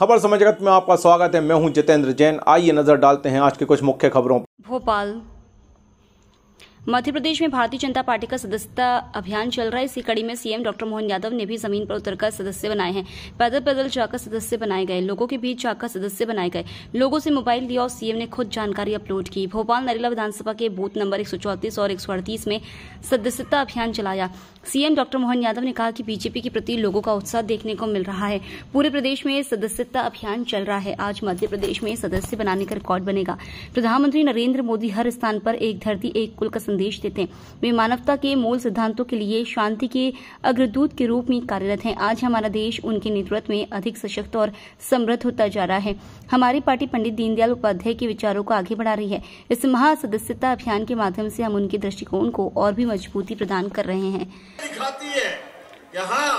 खबर समय जगत में आपका स्वागत है। मैं हूं जितेंद्र जैन। आइए नजर डालते हैं आज की कुछ मुख्य खबरों पर। भोपाल मध्य प्रदेश में भारतीय जनता पार्टी का सदस्यता अभियान चल रहा है। इसी कड़ी में सीएम डॉक्टर मोहन यादव ने भी जमीन पर उतरकर सदस्य बनाए हैं। पैदल पैदल जाकर सदस्य बनाए गए, लोगों के बीच जाकर सदस्य बनाए गए, लोगों से मोबाइल लिया और सीएम ने खुद जानकारी अपलोड की। भोपाल नरेला विधानसभा के बूथ नंबर 134 और 138 में सदस्यता अभियान चलाया। सीएम डॉक्टर मोहन यादव ने कहा कि बीजेपी के प्रति लोगों का उत्साह देखने को मिल रहा है। पूरे प्रदेश में सदस्यता अभियान चल रहा है। आज मध्य प्रदेश में सदस्य बनाने का रिकॉर्ड बनेगा। प्रधानमंत्री नरेंद्र मोदी हर स्थान पर एक धरती एक कुल का संदेश देते हैं। वे मानवता के मूल सिद्धांतों के लिए शांति के अग्रदूत के रूप में कार्यरत हैं। आज हमारा देश उनके नेतृत्व में अधिक सशक्त और समृद्ध होता जा रहा है। हमारी पार्टी पंडित दीनदयाल उपाध्याय के विचारों को आगे बढ़ा रही है। इस महा सदस्यता अभियान के माध्यम से हम उनके दृष्टिकोण को और भी मजबूती प्रदान कर रहे हैं। दिखाती है यहाँ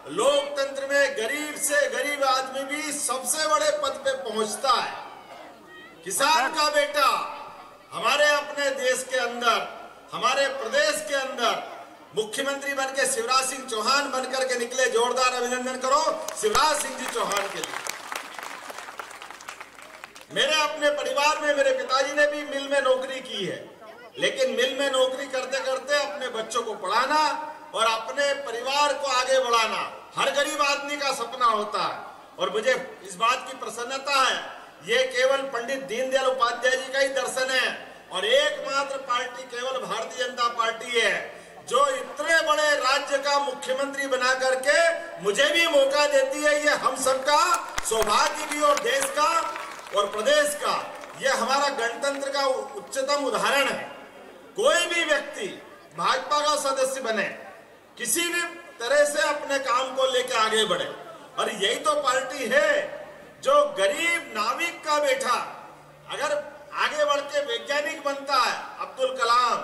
लोकतंत्र में गरीब से गरीब आदमी भी सबसे बड़े पद पे पहुंचता है। किसान का बेटा हमारे अपने देश के अंदर, हमारे प्रदेश के अंदर मुख्यमंत्री बनके शिवराज सिंह चौहान बनकर के निकले। जोरदार अभिनंदन करो शिवराज सिंह जी चौहान के लिए। मेरे अपने परिवार में मेरे पिताजी ने भी मिल में नौकरी की है, लेकिन मिल में नौकरी करते करते अपने बच्चों को पढ़ाना और अपने परिवार को आगे बढ़ाना हर गरीब आदमी का सपना होता है। और मुझे इस बात की प्रसन्नता है, ये केवल पंडित दीनदयाल उपाध्याय जी का ही दर्शन है और एकमात्र पार्टी केवल भारतीय जनता पार्टी है जो इतने बड़े राज्य का मुख्यमंत्री बना करके मुझे भी मौका देती है। ये हम सबका सौभाग्य भी और देश का और प्रदेश का, ये हमारा गणतंत्र का उच्चतम उदाहरण है। कोई भी व्यक्ति भाजपा का सदस्य बने, किसी भी तरह से अपने काम को लेकर आगे बढ़े, और यही तो पार्टी है जो गरीब नाविक का बेटा अगर आगे बढ़ के वैज्ञानिक बनता है, अब्दुल कलाम,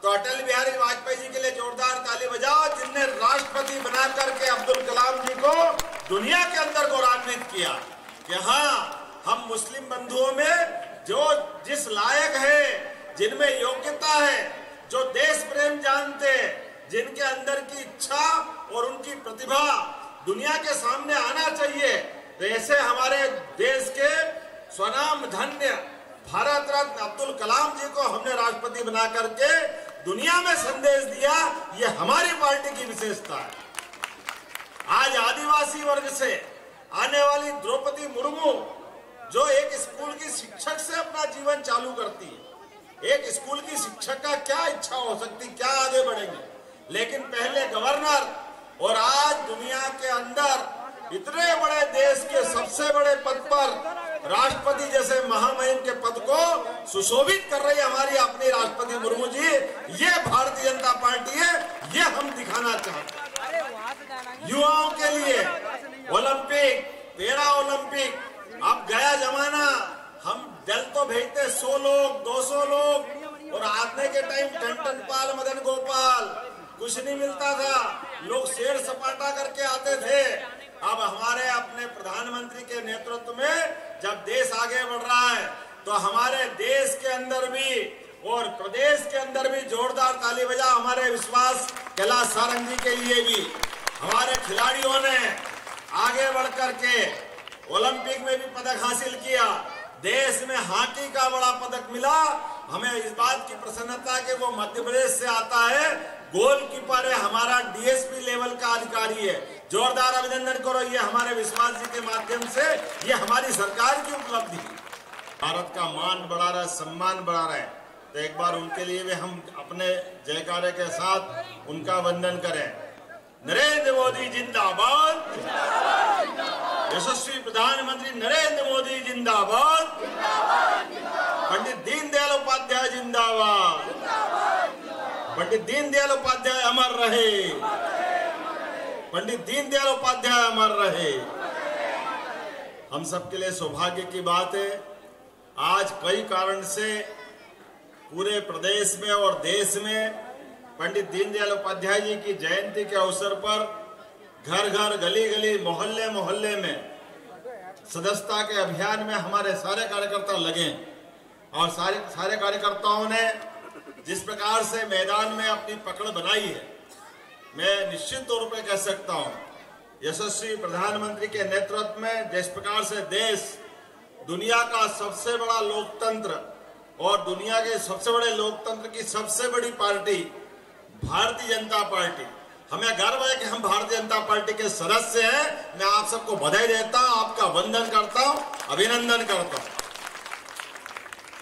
तो अटल बिहारी वाजपेयी जी के लिए जोरदार ताली बजाओ, जिनने राष्ट्रपति बना करके अब्दुल कलाम जी को दुनिया के अंदर गौरवान्वित किया कि हाँ, हम मुस्लिम बंधुओं में जो जिस लायक है, जिनमें योग्यता है, जो देश प्रेम जानते हैं, जिनके अंदर की इच्छा और उनकी प्रतिभा दुनिया के सामने आना चाहिए, तो ऐसे हमारे देश के स्वनाम धन्य भारत रत्न अब्दुल कलाम जी को हमने राष्ट्रपति बना करके दुनिया में संदेश दिया। ये हमारी पार्टी की विशेषता है। आज आदिवासी वर्ग से आने वाली द्रौपदी मुर्मू जो एक स्कूल की शिक्षक से अपना जीवन चालू करती है, एक स्कूल की शिक्षक का क्या इच्छा हो सकती, क्या आगे बढ़ेंगे, लेकिन पहले गवर्नर और आज दुनिया के अंदर इतने बड़े देश के सबसे बड़े पद पर राष्ट्रपति जैसे महामहिम के पद को सुशोभित कर रही है हमारी अपनी राष्ट्रपति मुर्मू जी। ये भारतीय जनता पार्टी है, ये हम दिखाना चाहते हैं। युवाओं के लिए ओलंपिक, पैरा ओलंपिक, अब गया जमाना, हम दल तो भेजते 100 लोग 200 लोग और आने के टाइम टन पाल मदन गोपाल कुछ नहीं मिलता था, लोग शेर सपाटा करके आते थे। अब हमारे अपने प्रधानमंत्री के नेतृत्व में जब देश आगे बढ़ रहा है, तो हमारे देश के अंदर भी और प्रदेश के अंदर भी जोरदार ताली बजा हमारे विश्वास कैलाश सारंग जी के लिए भी। हमारे खिलाड़ियों ने आगे बढ़ करके ओलंपिक में भी पदक हासिल किया। देश में हॉकी का बड़ा पदक मिला। हमें इस बात की प्रसन्नता है कि वो मध्य प्रदेश से आता है, गोलकीपर है, हमारा डीएसपी लेवल का अधिकारी है। जोरदार अभिनंदन करो, ये हमारे विश्वास जी के माध्यम से ये हमारी सरकार की उपलब्धि है। भारत का मान बढ़ा रहा है, सम्मान बढ़ा रहा है, तो एक बार उनके लिए भी हम अपने जयकारे के साथ उनका वंदन करें। नरेंद्र मोदी जिंदाबाद, यशस्वी प्रधानमंत्री नरेंद्र मोदी जिंदाबाद, पंडित दीनदयाल उपाध्याय जिंदाबाद, पंडित दीनदयाल उपाध्याय अमर रहे, पंडित दीनदयाल उपाध्याय अमर रहे। हम सबके लिए सौभाग्य की बात है, आज कई कारण से पूरे प्रदेश में और देश में पंडित दीनदयाल उपाध्याय जी की जयंती के अवसर पर घर घर, गली गली, मोहल्ले मोहल्ले में सदस्यता के अभियान में हमारे सारे कार्यकर्ता लगे और सारे कार्यकर्ताओं ने जिस प्रकार से मैदान में अपनी पकड़ बनाई है, मैं निश्चित तौर पे कह सकता हूं यशस्वी प्रधानमंत्री के नेतृत्व में जिस प्रकार से देश दुनिया का सबसे बड़ा लोकतंत्र और दुनिया के सबसे बड़े लोकतंत्र की सबसे बड़ी पार्टी भारतीय जनता पार्टी, हमें गर्व है कि हम भारतीय जनता पार्टी के सदस्य हैं। मैं आप सबको बधाई देता हूं, आपका वंदन करता हूं, अभिनंदन करता हूं।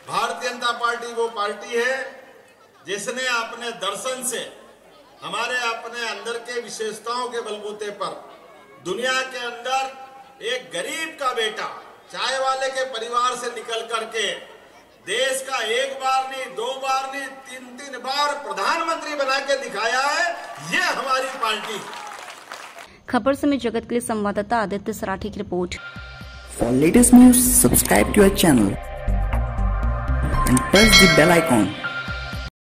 भारतीय जनता पार्टी वो पार्टी है जिसने अपने दर्शन से हमारे अपने अंदर के विशेषताओं के बलबूते पर दुनिया के अंदर एक गरीब का बेटा चाय वाले के परिवार से निकल करके देश का एक बार नहीं, दो बार नहीं, तीन बार प्रधानमंत्री बना के दिखाया है। ये हमारी पार्टी। खबर समय जगत के लिए संवाददाता आदित्य सराठी की report. For latest news, subscribe to our channel and press the bell icon.